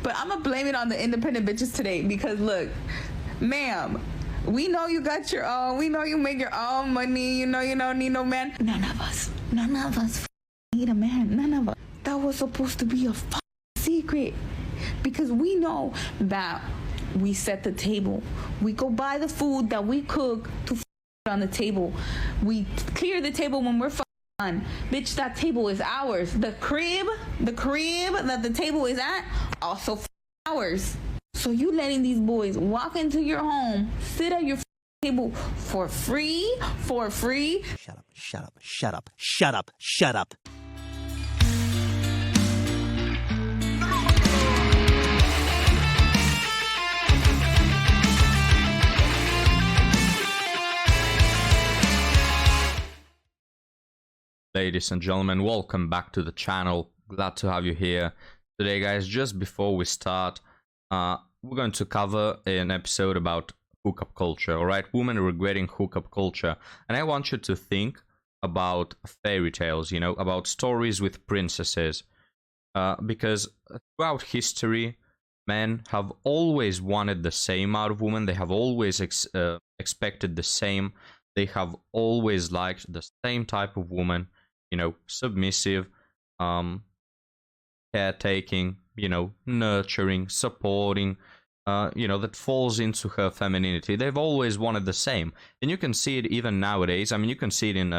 But I'm gonna blame it on the independent bitches today because look, ma'am, we know you got your own. We know you make your own money. You know you don't need no man. None of us need a man. None of us. That was supposed to be a secret because we know that we set the table. We go buy the food that we cook to on the table. We clear the table when we're done. Bitch, that table is ours. The crib that the table is at, also ours. So you letting these boys walk into your home, sit at your table for free? Shut up. Ladies and gentlemen, welcome back to the channel. Glad to have you here today, guys. Just before we start, we're going to cover an episode about hookup culture, all right? Women regretting hookup culture. And I want you to think about fairy tales, you know, about stories with princesses. Because throughout history, men have always wanted the same out of women. They have always expected the same. They have always liked the same type of woman. You know, submissive, caretaking, you know, nurturing, supporting, you know, that falls into her femininity. They've always wanted the same. And you can see it even nowadays. I mean, you can see it in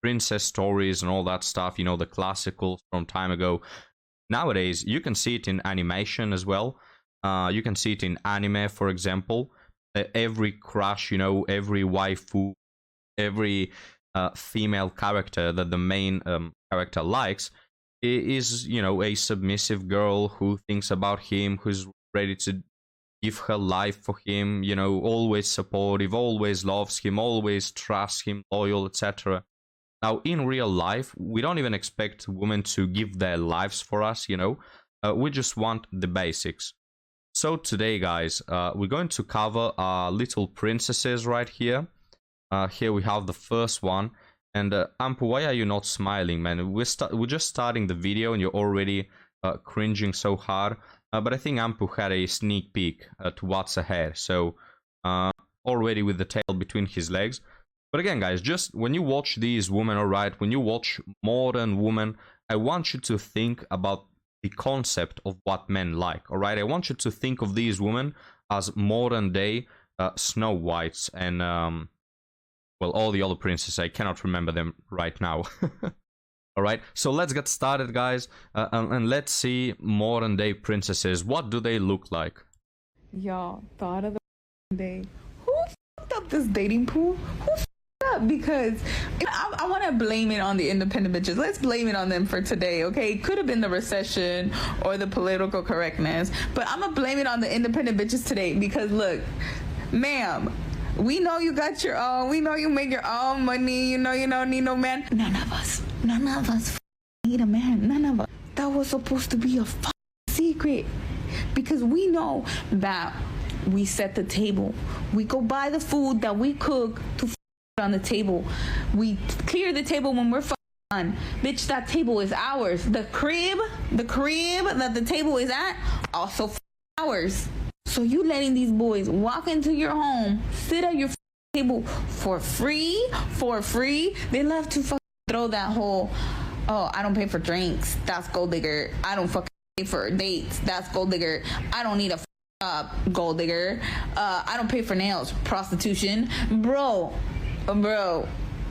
princess stories and all that stuff, you know, the classicals from time ago. Nowadays, you can see it in animation as well. You can see it in anime, for example. Every crush, you know, every waifu, every female character that the main character likes is, you know, a submissive girl who thinks about him, who's ready to give her life for him, you know, always supportive, always loves him, always trusts him, loyal, etc. Now, in real life, we don't even expect women to give their lives for us, you know. We just want the basics. So today, guys, we're going to cover our little princesses right here. Here we have the first one, and Ampu, why are you not smiling, man? We're just starting the video, and you're already cringing so hard. But I think Ampu had a sneak peek to what's ahead, so already with the tail between his legs. But again, guys, just when you watch these women, alright, when you watch modern women, I want you to think about the concept of what men like, alright? I want you to think of these women as modern day Snow Whites and well, all the other princesses. I cannot remember them right now. Alright, so let's get started, guys, and let's see modern day princesses. What do they look like? Y'all thought of the day. Who fucked up this dating pool? Who fucked up? Because I want to blame it on the independent bitches. Let's blame it on them for today, okay? Could have been the recession or the political correctness, but I'm going to blame it on the independent bitches today because look, ma'am, we know you got your own. We know you make your own money. You know you don't need no man. None of us need a man. None of us. That was supposed to be a secret because we know that we set the table. We go buy the food that we cook to on the table. We clear the table when we're done. Bitch, that table is ours. The crib that the table is at, also ours. So you letting these boys walk into your home, sit at your table for free? They love to throw that whole, oh, I don't pay for drinks, that's gold digger. I don't pay for dates, that's gold digger. I don't need a gold digger. I don't pay for nails, prostitution. Bro,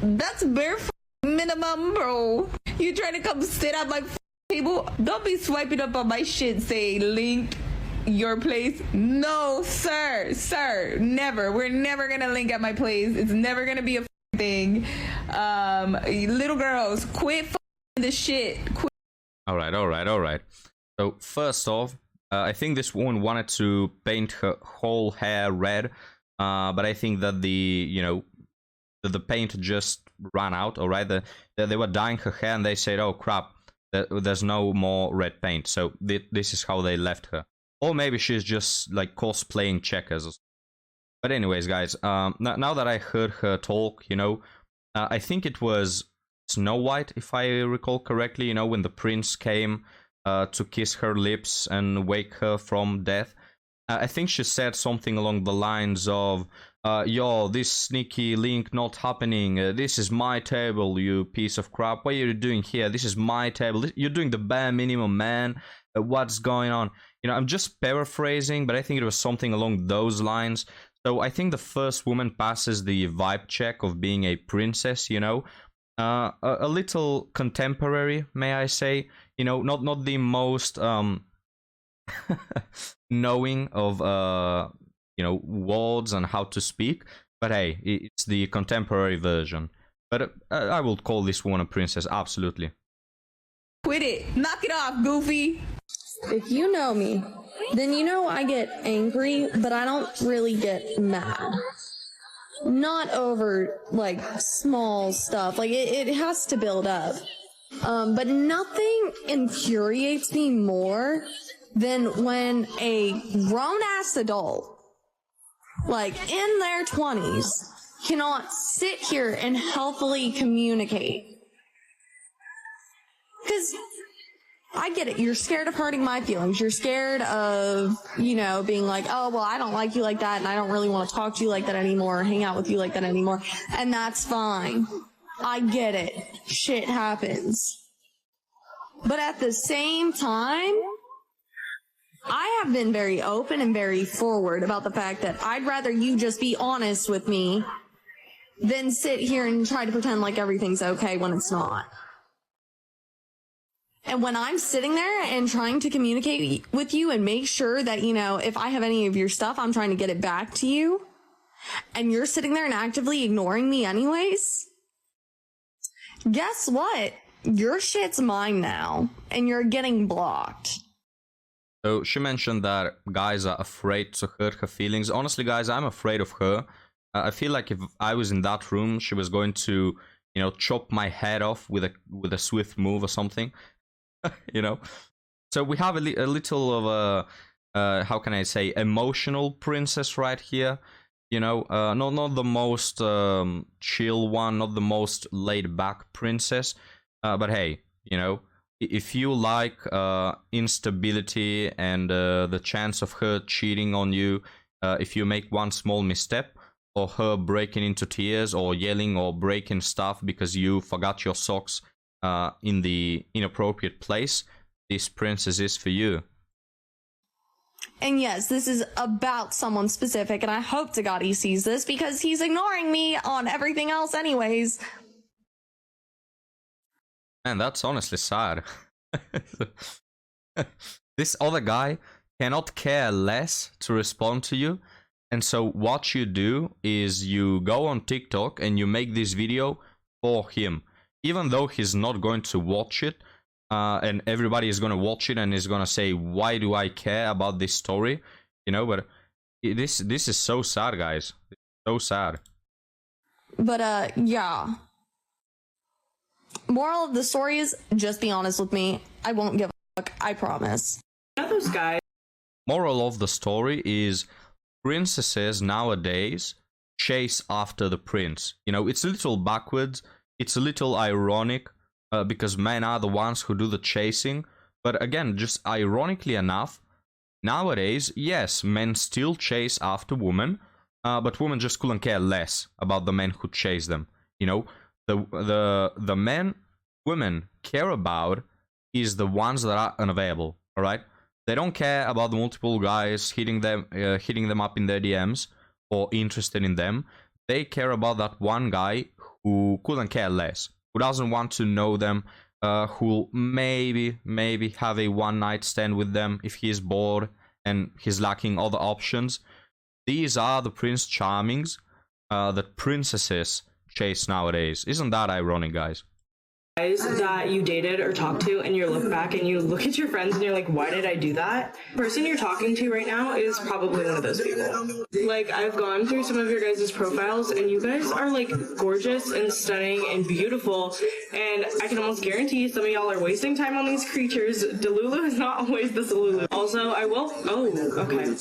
that's bare minimum, bro. You trying to come sit at my table? Don't be swiping up on my shit, say link your place. No, sir, never. We're never gonna link at my place. It's never gonna be a thing. Little girls, quit this shit. Quit. All right. So first off, I think this woman wanted to paint her whole hair red, but I think that the paint just ran out. All right, they were dyeing her hair, and they said, "Oh crap, there's no more red paint." So this is how they left her. Or maybe she's just like cosplaying checkers. But anyways, guys, now that I heard her talk, you know, I think it was Snow White, if I recall correctly, you know, when the prince came to kiss her lips and wake her from death. I think she said something along the lines of, yo, this sneaky link not happening. This is my table, you piece of crap. What are you doing here? This is my table. You're doing the bare minimum, man. What's going on? You know, I'm just paraphrasing, but I think it was something along those lines. So I think the first woman passes the vibe check of being a princess, you know. A little contemporary, may I say. You know, not the most knowing of you know, words and how to speak, but hey, it's the contemporary version. But I will call this one a princess, absolutely. Quit it. Knock it off, Goofy. If you know me, then you know I get angry, but I don't really get mad. Not over, like, small stuff. Like, it has to build up. But nothing infuriates me more than when a grown-ass adult, like, in their 20s, cannot sit here and healthily communicate. Because I get it. You're scared of hurting my feelings. You're scared of, you know, being like, oh, well, I don't like you like that, and I don't really want to talk to you like that anymore, or hang out with you like that anymore. And that's fine. I get it. Shit happens. But at the same time, I have been very open and very forward about the fact that I'd rather you just be honest with me than sit here and try to pretend like everything's okay when it's not. And when I'm sitting there and trying to communicate with you and make sure that, you know, if I have any of your stuff, I'm trying to get it back to you, and you're sitting there and actively ignoring me anyways, guess what? Your shit's mine now, and you're getting blocked. So she mentioned that guys are afraid to hurt her feelings. Honestly, guys, I'm afraid of her. I feel like if I was in that room, she was going to, you know, chop my head off with a swift move or something. You know, so we have a little of a how can I say, emotional princess right here. You know, not the most chill one, not the most laid back princess, but hey, you know, if you like instability and the chance of her cheating on you, if you make one small misstep, or her breaking into tears or yelling or breaking stuff because you forgot your socks in the inappropriate place, this princess is for you. And yes, this is about someone specific, and I hope to God he sees this, because he's ignoring me on everything else anyways. Man, that's honestly sad. This other guy cannot care less to respond to you, and so what you do is you go on TikTok and you make this video for him. Even though he's not going to watch it, and everybody is going to watch it and is going to say, why do I care about this story? You know, but this is so sad, guys. It's so sad. But, yeah. Moral of the story is, just be honest with me. I won't give a fuck, I promise. Those guys. Moral of the story is, princesses nowadays chase after the prince. You know, it's a little backwards. It's a little ironic because men are the ones who do the chasing. But again, just ironically enough, nowadays, yes, men still chase after women, but women just couldn't care less about the men who chase them. You know, the men women care about is the ones that are unavailable. All right, they don't care about the multiple guys hitting them up in their DMs or interested in them. They care about that one guy who couldn't care less, who doesn't want to know them, who'll maybe have a one-night stand with them if he's bored and he's lacking other options. These are the Prince Charmings that princesses chase nowadays. Isn't that ironic, guys? That you dated or talked to, and you look back and you look at your friends and you're like, why did I do that? The person you're talking to right now is probably one of those people. Like, I've gone through some of your guys' profiles, and you guys are like gorgeous and stunning and beautiful, and I can almost guarantee some of y'all are wasting time on these creatures. Delulu is not always the Delulu. Also, okay,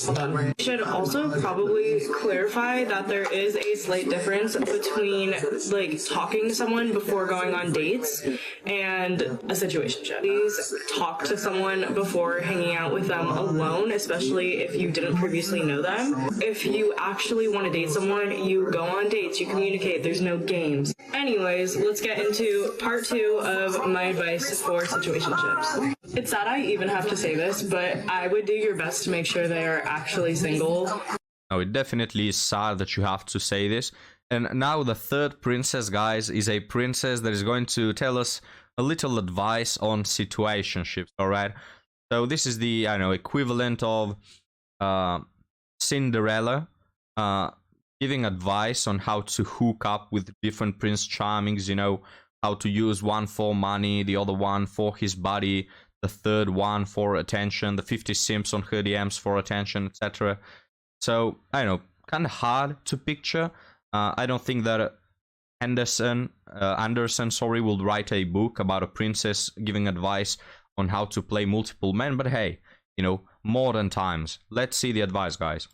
hold on. I should also probably clarify that there is a slight difference between like talking to someone before going on dates and a situationship. Please talk to someone before hanging out with them alone, especially if you didn't previously know them. If you actually want to date someone, you go on dates, you communicate, there's no games. Anyways, let's get into part 2 of my advice for situationships. It's sad I even have to say this, but I would do your best to make sure they are actually single. No, it definitely is sad that you have to say this. And now the third princess, guys, is a princess that is going to tell us a little advice on situationships, alright? So this is the, I don't know, equivalent of Cinderella giving advice on how to hook up with different Prince Charmings, you know, how to use one for money, the other one for his body, the third one for attention, the 50 simps on her DMs for attention, etc. So, I don't know, kind of hard to picture. I don't think that Anderson, will write a book about a princess giving advice on how to play multiple men, but hey, you know, modern times. Let's see the advice, guys.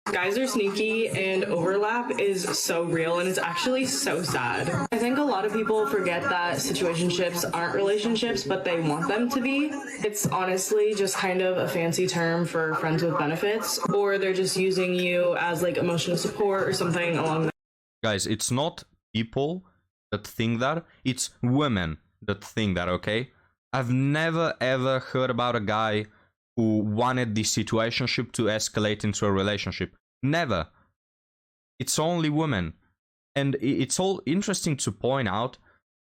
Guys are sneaky and overlap is so real and it's actually so sad. I think a lot of people forget that situationships aren't relationships, but they want them to be. It's honestly just kind of a fancy term for friends with benefits, or they're just using you as like emotional support or something along that. Guys, it's not people that think that, it's women that think that, okay? I've never ever heard about a guy who wanted the situationship to escalate into a relationship. Never. It's only women. And it's all interesting to point out,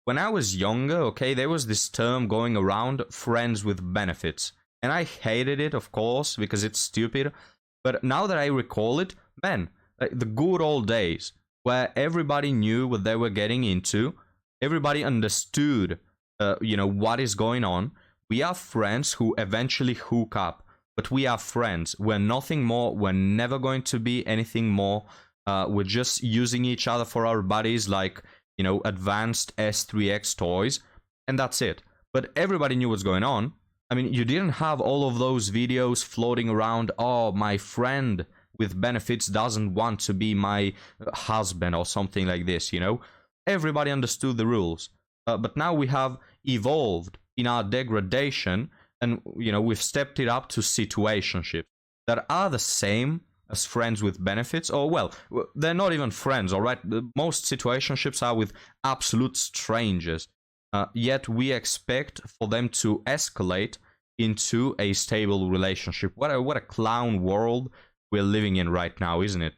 when I was younger, okay, there was this term going around, friends with benefits. And I hated it, of course, because it's stupid. But now that I recall it, man, like the good old days, where everybody knew what they were getting into, everybody understood, you know, what is going on. We are friends who eventually hook up, but we are friends. We're nothing more. We're never going to be anything more. We're just using each other for our bodies like, you know, advanced S3X toys, and that's it. But everybody knew what's going on. I mean, you didn't have all of those videos floating around, oh, my friend with benefits doesn't want to be my husband or something like this, you know? Everybody understood the rules. But now we have evolved in our degradation, and you know, we've stepped it up to situationships that are the same as friends with benefits, or well, they're not even friends, all right? Most situationships are with absolute strangers, yet we expect for them to escalate into a stable relationship. What a clown world we're living in right now, isn't it?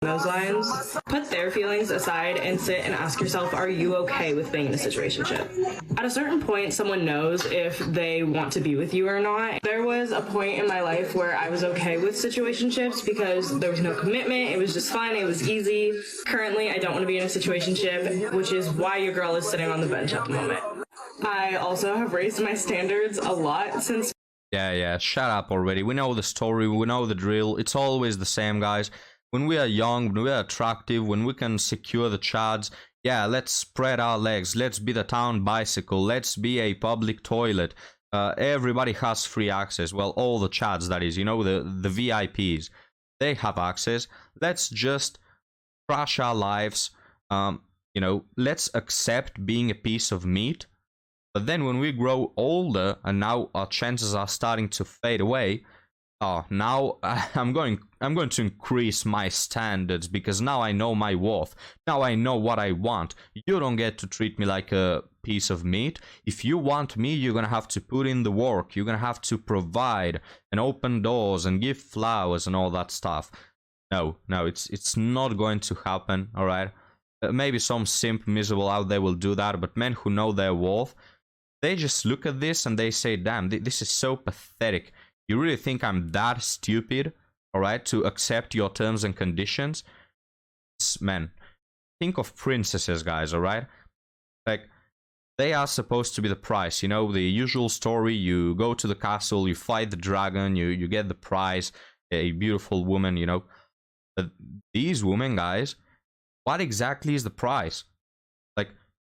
Those lines. Put their feelings aside and sit and ask yourself, are you okay with being in a situationship? At a certain point, someone knows if they want to be with you or not. There was a point in my life where I was okay with situationships because there was no commitment. It was just fun. It was easy. Currently, I don't want to be in a situationship, which is why your girl is sitting on the bench at the moment. I also have raised my standards a lot since. Yeah, shut up already. We know the story. We know the drill. It's always the same, guys. When we are young, when we are attractive, when we can secure the chads, yeah, let's spread our legs. Let's be the town bicycle. Let's be a public toilet. Everybody has free access. Well, all the chads, that is, you know, the VIPs. They have access. Let's just crush our lives. You know, let's accept being a piece of meat. But then when we grow older and now our chances are starting to fade away, oh, now I'm going to increase my standards because now I know my worth. Now I know what I want. You don't get to treat me like a piece of meat. If you want me, you're going to have to put in the work. You're going to have to provide and open doors and give flowers and all that stuff. No, it's not going to happen, all right? Maybe some simp miserable out there will do that, but men who know their worth, they just look at this and they say, damn, this is so pathetic. You really think I'm that stupid, all right, to accept your terms and conditions? Man, think of princesses, guys, all right? Like, they are supposed to be the prize, you know, the usual story. You go to the castle, you fight the dragon, you get the prize, a beautiful woman, you know. But these women, guys, what exactly is the prize? Like,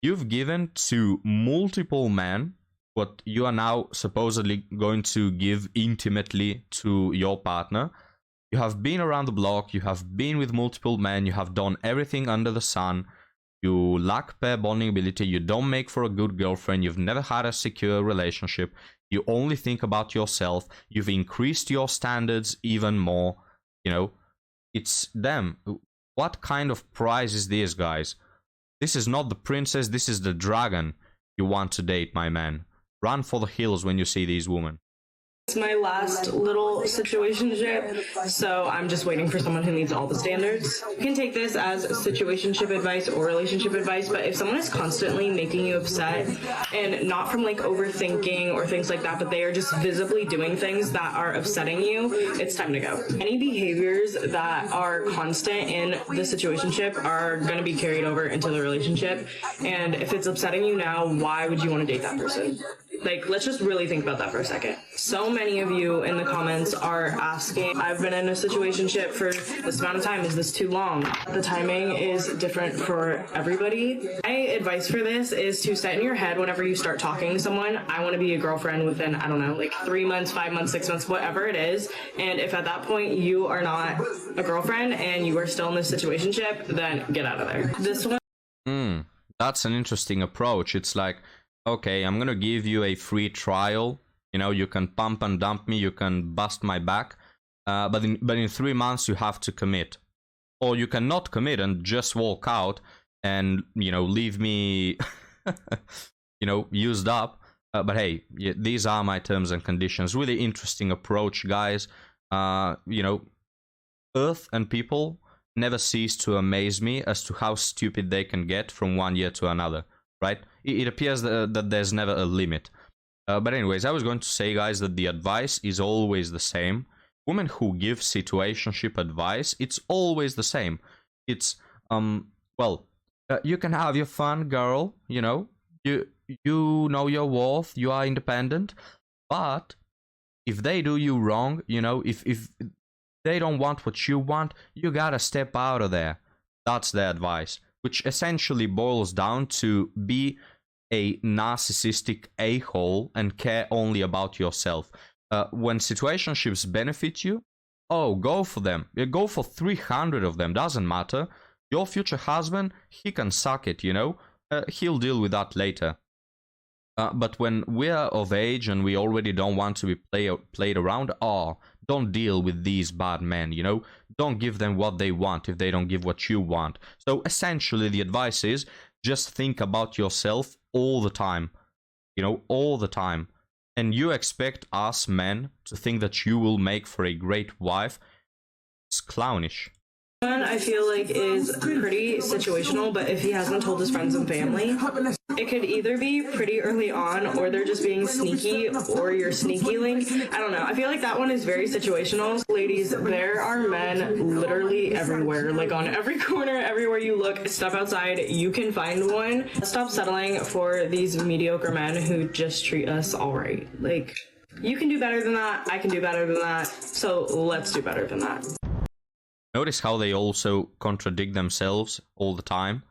you've given to multiple men what you are now supposedly going to give intimately to your partner. You have been around the block, you have been with multiple men, you have done everything under the sun, you lack pair bonding ability, you don't make for a good girlfriend, you've never had a secure relationship, you only think about yourself, you've increased your standards even more, you know, it's them. What kind of prize is this, guys? This is not the princess, this is the dragon you want to date, my man. Run for the hills when you see these women. It's my last little situationship, so I'm just waiting for someone who meets all the standards. You can take this as situationship advice or relationship advice, but if someone is constantly making you upset, and not from like overthinking or things like that, but they are just visibly doing things that are upsetting you, it's time to go. Any behaviors that are constant in the situationship are going to be carried over into the relationship, and if it's upsetting you now, why would you want to date that person? Like, let's just really think about that for a second. So many of you in the comments are asking, I've been in a situationship for this amount of time, is this too long? The timing is different for everybody. My advice for this is to set in your head whenever you start talking to someone, I want to be a girlfriend within, I don't know, like 3 months, 5 months, 6 months, whatever it is. And if at that point you are not a girlfriend and you are still in this situationship, then get out of there. This one. That's an interesting approach. It's like, okay, I'm gonna give you a free trial. You know, you can pump and dump me, you can bust my back, but in 3 months you have to commit, or you cannot commit and just walk out and, you know, leave me, you know, used up. But hey, these are my terms and conditions. Really interesting approach, guys. You know, Earth and people never cease to amaze me as to how stupid they can get from one year to another. Right? It appears that there's never a limit. But anyways, I was going to say, guys, that the advice is always the same. Women who give situationship advice, it's always the same. It's, well, you can have your fun, girl, you know. You know your worth, you are independent. But if they do you wrong, you know, if they don't want what you want, you gotta step out of there. That's the advice. Which essentially boils down to be a narcissistic a-hole and care only about yourself. When situationships benefit you, oh, go for them. Go for 300 of them, doesn't matter. Your future husband, he can suck it, you know. He'll deal with that later. But when we're of age and we already don't want to be played around, don't deal with these bad men, you know? Don't give them what they want if they don't give what you want. So essentially the advice is just think about yourself all the time, you know, all the time. And you expect us men to think that you will make for a great wife. It's clownish. One I feel like is pretty situational, but if he hasn't told his friends and family, it could either be pretty early on, or they're just being sneaky, or you're sneaky link. I don't know. I feel like that one is very situational. Ladies, there are men literally everywhere, like on every corner, everywhere you look. Step outside, you can find one. Stop settling for these mediocre men who just treat us all right. Like, you can do better than that. I can do better than that. So let's do better than that. Notice how they also contradict themselves all the time.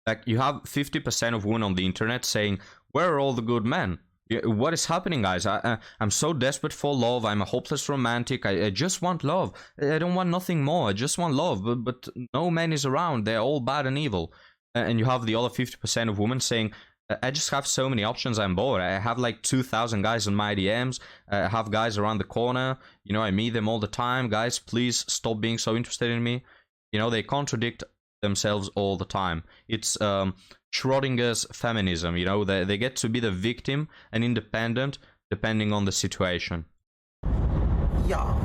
Like, you have 50% of women on the internet saying, where are all the good men? What is happening, guys? I'm so desperate for love. I'm a hopeless romantic. I just want love. I don't want nothing more. I just want love. But no man is around. They're all bad and evil. And you have the other 50% of women saying, I just have so many options, I'm bored. I have like 2,000 guys on my DMs. I have guys around the corner. You know, I meet them all the time. Guys, please stop being so interested in me. You know, they contradict themselves all the time. It's Schrodinger's feminism, you know. They get to be the victim and independent depending on the situation. Y'all,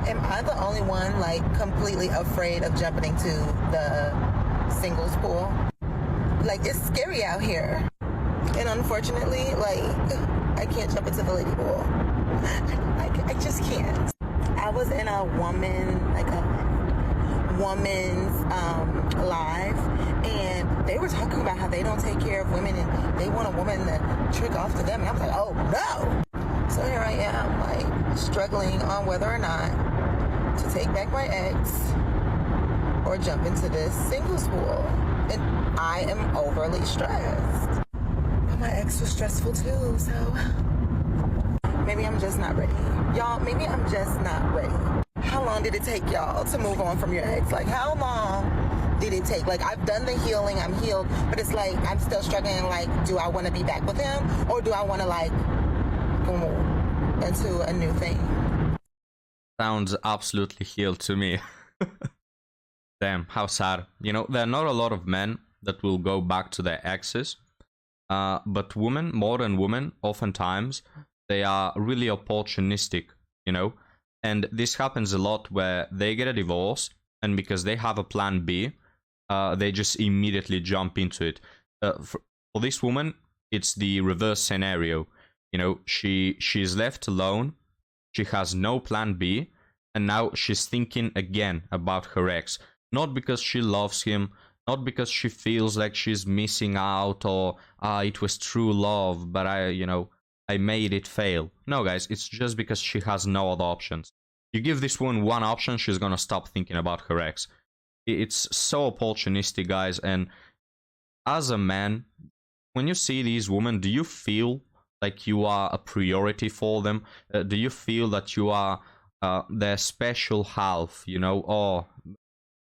am I the only one, like, completely afraid of jumping into the singles pool? Like, it's scary out here. And unfortunately, like, I can't jump into the lady pool. I just can't. I was in a woman's live, and they were talking about how they don't take care of women and they want a woman to trick off to them. And I was like, oh no! So here I am, like, struggling on whether or not to take back my ex or jump into this singles pool. And I am overly stressed. But my ex was stressful too, so maybe I'm just not ready. Y'all, maybe I'm just not ready. How long did it take y'all to move on from your ex? Like, how long did it take? Like, I've done the healing, I'm healed, but it's like I'm still struggling. Like, do I want to be back with him, or do I want to like go into a new thing? Sounds absolutely healed to me. Damn, how sad. You know, there are not a lot of men that will go back to their exes, but women, modern women, oftentimes they are really opportunistic, you know, and this happens a lot where they get a divorce, and because they have a plan B, they just immediately jump into it. For this woman, it's the reverse scenario. You know, she's left alone, she has no plan B, and now she's thinking again about her ex. Not because she loves him, not because she feels like she's missing out, or it was true love, but I made it fail. No, guys, it's just because she has no other options. You give this woman one option, she's gonna stop thinking about her ex. It's so opportunistic, guys. And as a man, when you see these women, do you feel like you are a priority for them? Do you feel that you are their special half, you know, or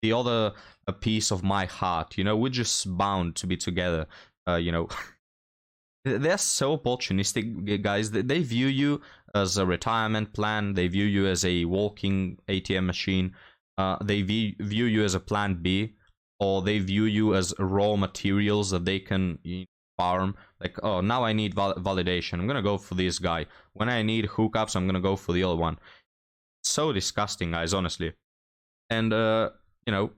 the other a piece of my heart? You know, we're just bound to be together. You know, they're so opportunistic, guys. They view you as a retirement plan. They view you as a walking ATM machine. They view you as a plan B, or they view you as raw materials that they can farm. Like, oh, now I need validation, I'm gonna go for this guy. When I need hookups, I'm gonna go for the other one. So disgusting, guys, honestly. And you know,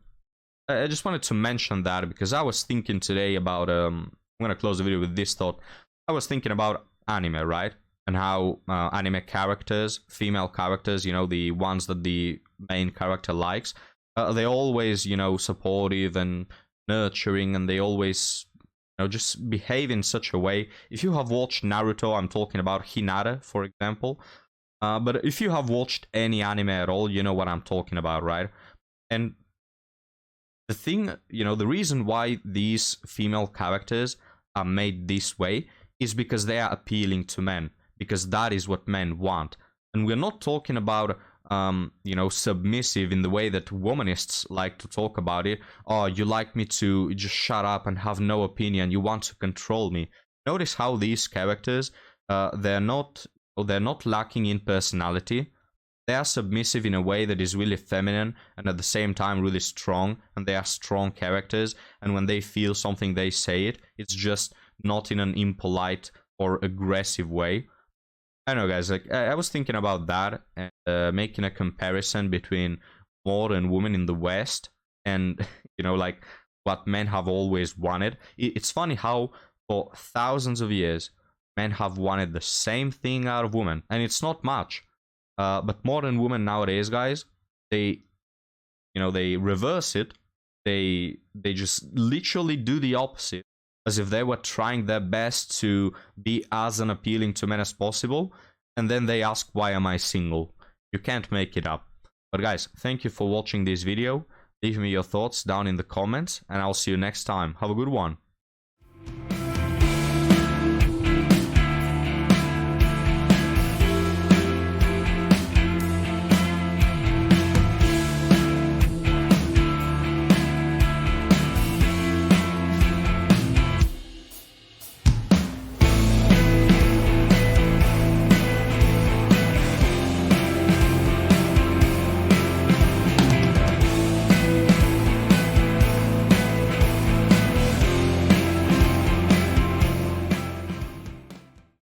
I just wanted to mention that because I was thinking today about I'm gonna close the video with this thought. I was thinking about anime, right? And how anime characters, female characters, you know, the ones that the main character likes, they're always, you know, supportive and nurturing, and they always, you know, just behave in such a way. If you have watched Naruto, I'm talking about Hinata, for example. But if you have watched any anime at all, you know what I'm talking about, right? And the thing, you know, the reason why these female characters are made this way is because they are appealing to men, because that is what men want. And we're not talking about you know, submissive in the way that womanists like to talk about it. Oh, you like me to just shut up and have no opinion, you want to control me. Notice how these characters, they're not lacking in personality. They are submissive in a way that is really feminine and at the same time really strong, and they are strong characters, and when they feel something they say it. It's just not in an impolite or aggressive way. I don't know, guys, like I was thinking about that and making a comparison between modern women in the West and you know, like what men have always wanted. It's funny how for thousands of years men have wanted the same thing out of women, and it's not much. But modern women nowadays, guys, they reverse it. They just literally do the opposite, as if they were trying their best to be as unappealing to men as possible, and then they ask, why am I single? You can't make it up. But guys, thank you for watching this video. Leave me your thoughts down in the comments, and I'll see you next time. Have a good one.